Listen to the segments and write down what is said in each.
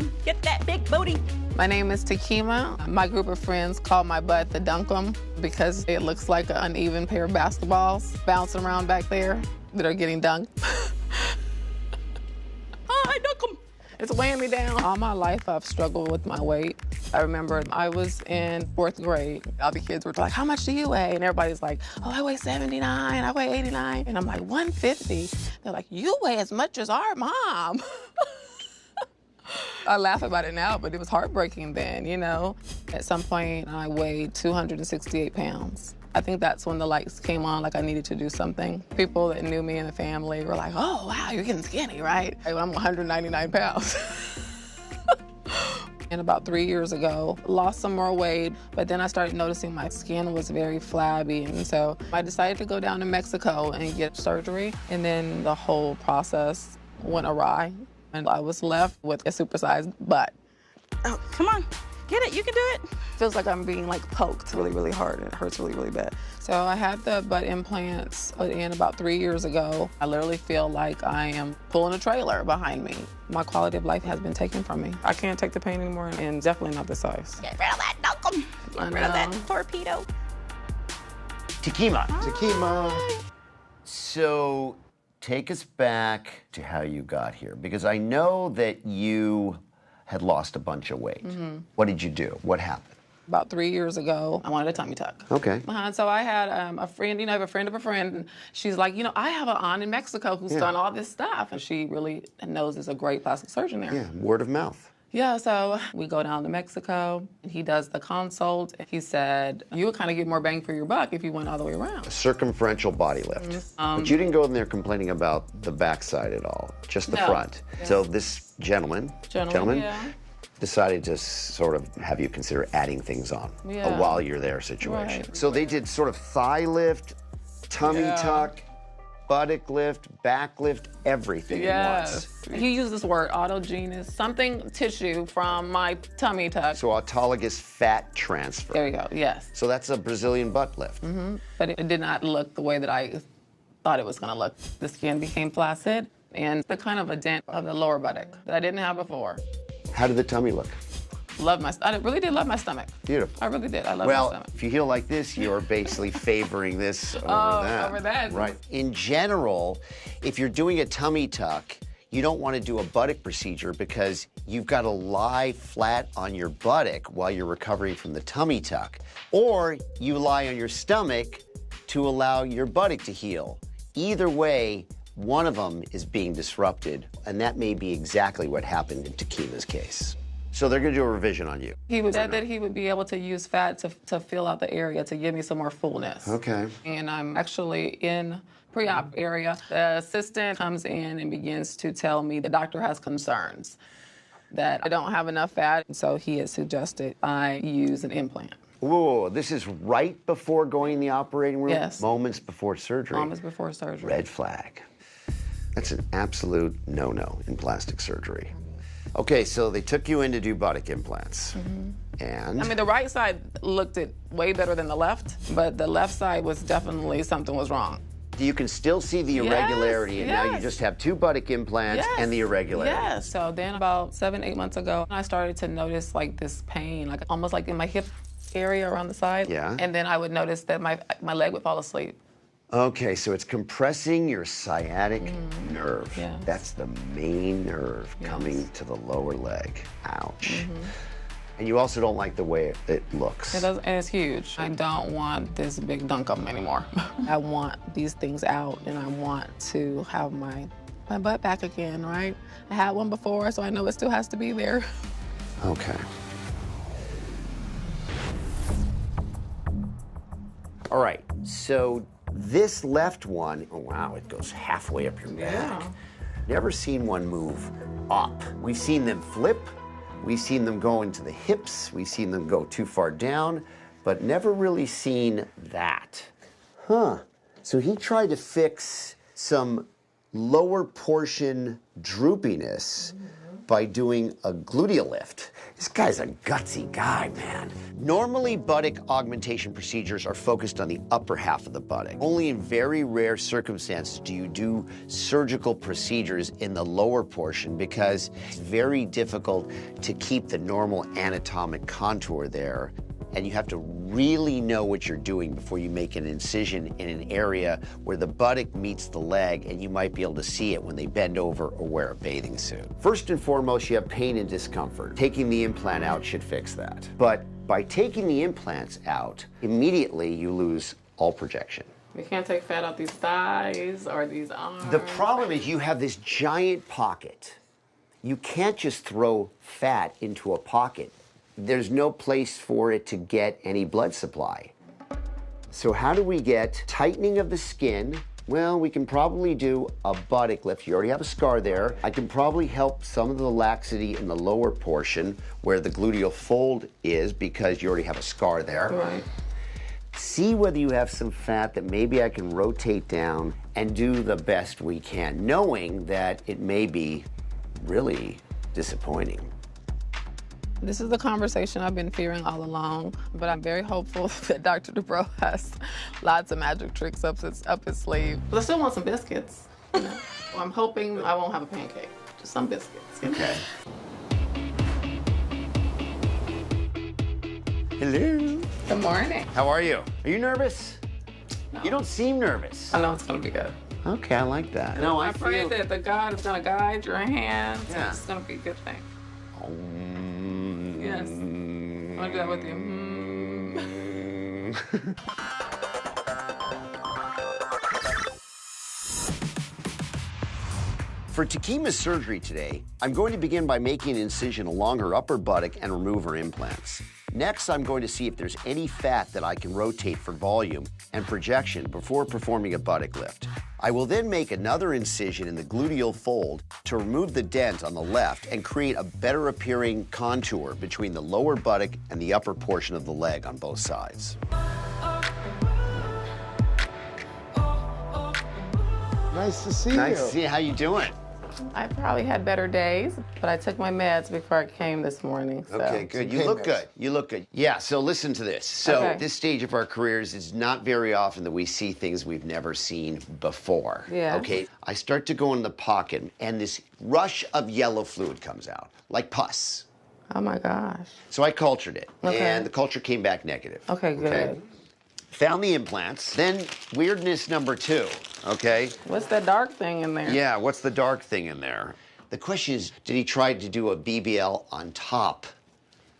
'em. Get that big booty. My name is Tekeema. My group of friends call my butt the Dunkum because it looks like an uneven pair of basketballs bouncing around back there that are getting dunked. I dunk 'em. It's weighing me down. All my life, I've struggled with my weight. I remember I was in 4th grade. All the kids were like, how much do you weigh? And everybody's like, oh, I weigh 79, I weigh 89. And I'm like, 150. They're like, you weigh as much as our mom. I laugh about it now, but it was heartbreaking then, you know? At some point, I weighed 268 pounds. I think that's when the lights came on, like I needed to do something. People that knew me and the family were like, oh, wow, you're getting skinny, right? I'm 199 pounds. And about 3 years ago, lost some more weight, but then I started noticing my skin was very flabby. And so I decided to go down to Mexico and get surgery. And then the whole process went awry. And I was left with a supersized butt. Oh, come on. Get it. You can do it. Feels like I'm being like poked really, really hard, and it hurts really, really bad. So I had the butt implants put in about 3 years ago. I literally feel like I am pulling a trailer behind me. My quality of life has been taken from me. I can't take the pain anymore, and definitely not the size. Get rid of that Dunkum. Get rid of that torpedo. Tekeema. Tekeema. So take us back to how you got here, because I know that you had lost a bunch of weight. What did you do? What happened? About 3 years ago, I wanted a tummy tuck. Okay. So I had a friend, you know, I have a friend of a friend, and she's like, you know, I have an aunt in Mexico who's done all this stuff, and she really knows there's a great plastic surgeon there. Yeah, word of mouth. Yeah, so we go down to Mexico, and he does the consult. He said, you would kind of get more bang for your buck if you went all the way around. A circumferential body lift. But you didn't go in there complaining about the backside at all, just the front. Yeah. So this gentleman Yeah. decided to sort of have you consider adding things on Yeah. a while you're there situation. Right. So they did sort of thigh lift, tummy tuck, buttock lift, back lift, everything at once. He used this word, autogenous, something tissue from my tummy tuck. So autologous fat transfer. There you go, yes. So that's a Brazilian butt lift. But it did not look the way that I thought it was gonna look. The skin became flaccid and the kind of a dent of the lower buttock that I didn't have before. How did the tummy look? I really did love my stomach. Beautiful. I really did. I love my Well, stomach. if you heal like this, you're basically favoring this over that. over that. Right. In general, if you're doing a tummy tuck, you don't want to do a buttock procedure because you've got to lie flat on your buttock while you're recovering from the tummy tuck. Or you lie on your stomach to allow your buttock to heal. Either way, one of them is being disrupted, and that may be exactly what happened in Tekeema's case. So they're going to do a revision on you. He said that he would be able to use fat to fill out the area to give me some more fullness. Okay. And I'm actually in pre-op area. The assistant comes in and begins to tell me the doctor has concerns that I don't have enough fat, so he has suggested I use an implant. Whoa, this is right before going in the operating room? Yes. Moments before surgery? Moments before surgery. Red flag. That's an absolute no-no in plastic surgery. Okay, so they took you in to do buttock implants. And? I mean, the right side looked it way better than the left, but the left side was definitely something was wrong. You can still see the irregularity, and now you just have 2 buttock implants and the irregularity. Yes. So then about 7, 8 months ago, I started to notice like this pain, like almost like in my hip area around the side. Yeah. And then I would notice that my leg would fall asleep. Okay, so it's compressing your sciatic nerve. Yes. That's the main nerve coming to the lower leg. Ouch. And you also don't like the way it looks. It does, and it's huge. I don't want this big dunkum anymore. I want these things out, and I want to have my butt back again, right? I had one before, so I know it still has to be there. Okay. All right, so this left one, oh wow, it goes halfway up your back. Never seen one move up. We've seen them flip, we've seen them go into the hips, we've seen them go too far down, but never really seen that. Huh. So he tried to fix some lower portion droopiness by doing a gluteal lift. This guy's a gutsy guy, man. Normally, buttock augmentation procedures are focused on the upper half of the buttock. Only in very rare circumstances do you do surgical procedures in the lower portion because it's very difficult to keep the normal anatomic contour there. And you have to really know what you're doing before you make an incision in an area where the buttock meets the leg, and you might be able to see it when they bend over or wear a bathing suit. First and foremost, you have pain and discomfort. Taking the implant out should fix that. But by taking the implants out, immediately you lose all projection. We can't take fat out these thighs or these arms. The problem is you have this giant pocket. You can't just throw fat into a pocket. There's no place for it to get any blood supply. So how do we get tightening of the skin? Well, we can probably do a buttock lift. You already have a scar there. I can probably help some of the laxity in the lower portion where the gluteal fold is because you already have a scar there. Right. See whether you have some fat that maybe I can rotate down and do the best we can, knowing that it may be really disappointing. This is the conversation I've been fearing all along, but I'm very hopeful that Dr. Dubrow has lots of magic tricks up his sleeve. But I still want some biscuits. You know? I'm hoping I won't have a pancake, just some biscuits. Okay. Hello. Good morning. How are you? Are you nervous? No. You don't seem nervous. I know it's gonna be good. Okay, I like that. No, I pray that the God is gonna guide your hands. Yeah. It's gonna be a good thing. Yes. I'm gonna do that with you. For Tekeema's surgery today, I'm going to begin by making an incision along her upper buttock and remove her implants. Next, I'm going to see if there's any fat that I can rotate for volume and projection before performing a buttock lift. I will then make another incision in the gluteal fold to remove the dent on the left and create a better appearing contour between the lower buttock and the upper portion of the leg on both sides. Nice to see you. Nice to see you. How you doing? I probably had better days, but I took my meds before I came this morning. So. Okay, good. You Okay, look miss. good. You look good. Yeah, so listen to this. So Okay. at this stage of our careers, it's not very often that we see things we've never seen before. Yeah. Okay, I start to go in the pocket, and this rush of yellow fluid comes out, like pus. Oh my gosh. So I cultured it, Okay. and the culture came back negative. Okay, good. Found the implants. Then weirdness number 2, okay? What's that dark thing in there? Yeah, what's the dark thing in there? The question is, did he try to do a BBL on top?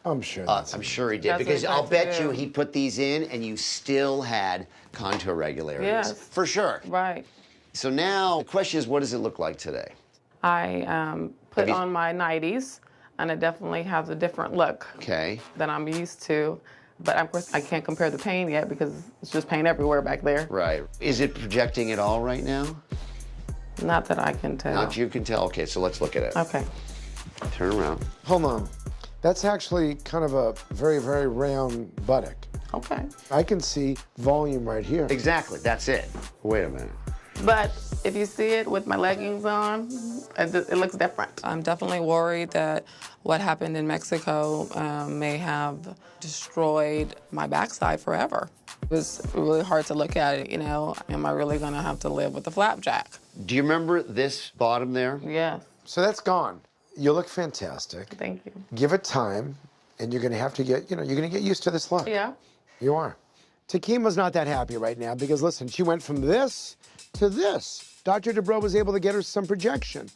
I'm sure that's I'm sure he did, That's what because he I'll tried to bet you do. he put these in and you still had contour regularities. Yes. For sure. Right. So now the question is, what does it look like today? I put Have you- on my 90s, and it definitely has a different look Okay. than I'm used to. But of course, I can't compare the pain yet because it's just pain everywhere back there. Right. Is it projecting at all right now? Not that I can tell. Not you can tell. Okay, so let's look at it. Okay. Turn around. Hold on. That's actually kind of a very, very round buttock. Okay. I can see volume right here. Exactly, that's it. Wait a minute. But if you see it with my leggings on, it looks different. I'm definitely worried that what happened in Mexico may have destroyed my backside forever. It was really hard to look at it, you know. Am I really gonna have to live with a flapjack? Do you remember this bottom there? Yes, So that's gone. You look fantastic. thank you. Give it time, and you're gonna have to get, you're gonna get used to this look. Yeah. You are. Tekeema's not that happy right now because, listen, she went from this to this. Dr. Dubrow was able to get her some projection.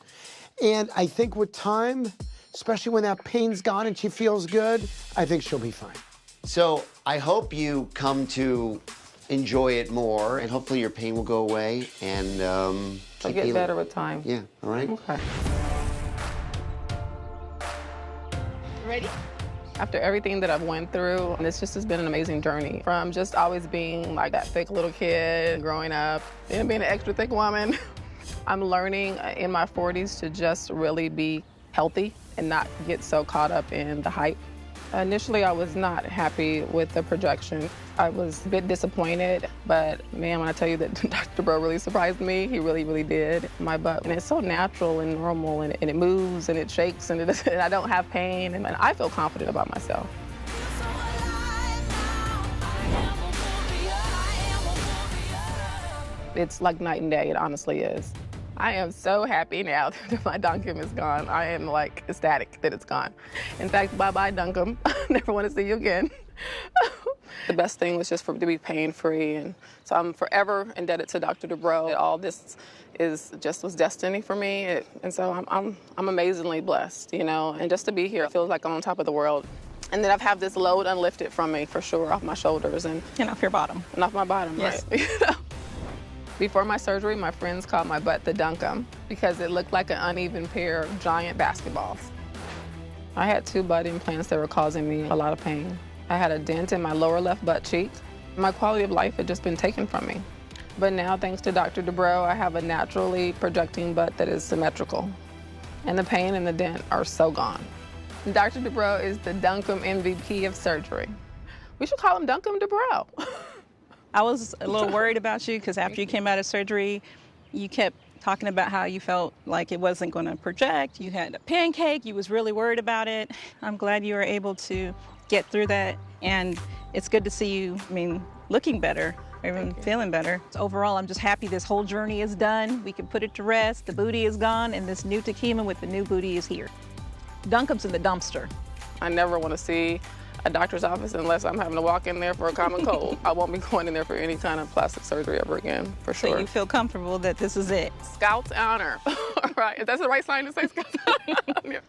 And I think with time, especially when that pain's gone and she feels good, I think she'll be fine. So I hope you come to enjoy it more, and hopefully your pain will go away, and I'll keep get healing. better with time. Yeah, all right? Okay. Ready? After everything that I've went through, and it's just has been an amazing journey. From just always being like that thick little kid growing up, and being an extra thick woman, I'm learning in my 40s to just really be healthy and not get so caught up in the hype. Initially, I was not happy with the projection. I was a bit disappointed, but man, when I tell you that Dr. Dubrow really surprised me, he really, really did. My butt, and it's so natural and normal, and it moves and it shakes, and I don't have pain, and I feel confident about myself. It's like night and day, it honestly is. I am so happy now that my Dunkum is gone. I am like ecstatic that it's gone. In fact, bye-bye Dunkum. I never want to see you again. The best thing was just to be pain-free, and so I'm forever indebted to Dr. Dubrow. All this was destiny for me, and so I'm amazingly blessed, you know, and just to be here, it feels like I'm on top of the world. And then I've had this load unlifted from me, for sure, off my shoulders. And off your bottom. And off my bottom, yes. Right. You know? Before my surgery, my friends called my butt the Dunkum because it looked like an uneven pair of giant basketballs. I had 2 butt implants that were causing me a lot of pain. I had a dent in my lower left butt cheek. My quality of life had just been taken from me. But now, thanks to Dr. Dubrow, I have a naturally projecting butt that is symmetrical. And the pain and the dent are so gone. Dr. Dubrow is the Dunkum MVP of surgery. We should call him Dunkum Dubrow. I was a little worried about you because after you came out of surgery, you kept talking about how you felt like it wasn't going to project. You had a pancake. You was really worried about it. I'm glad you were able to get through that. And it's good to see you, looking better, even feeling better. So overall, I'm just happy this whole journey is done. We can put it to rest. The booty is gone, and this new Tekeema with the new booty is here. Dunkum's in the dumpster. I never want to see a doctor's office unless I'm having to walk in there for a common cold. I won't be going in there for any kind of plastic surgery ever again, for sure. So you feel comfortable that this is it? Scout's honor. Right. Is that the right sign to say Scout's honor? Yeah.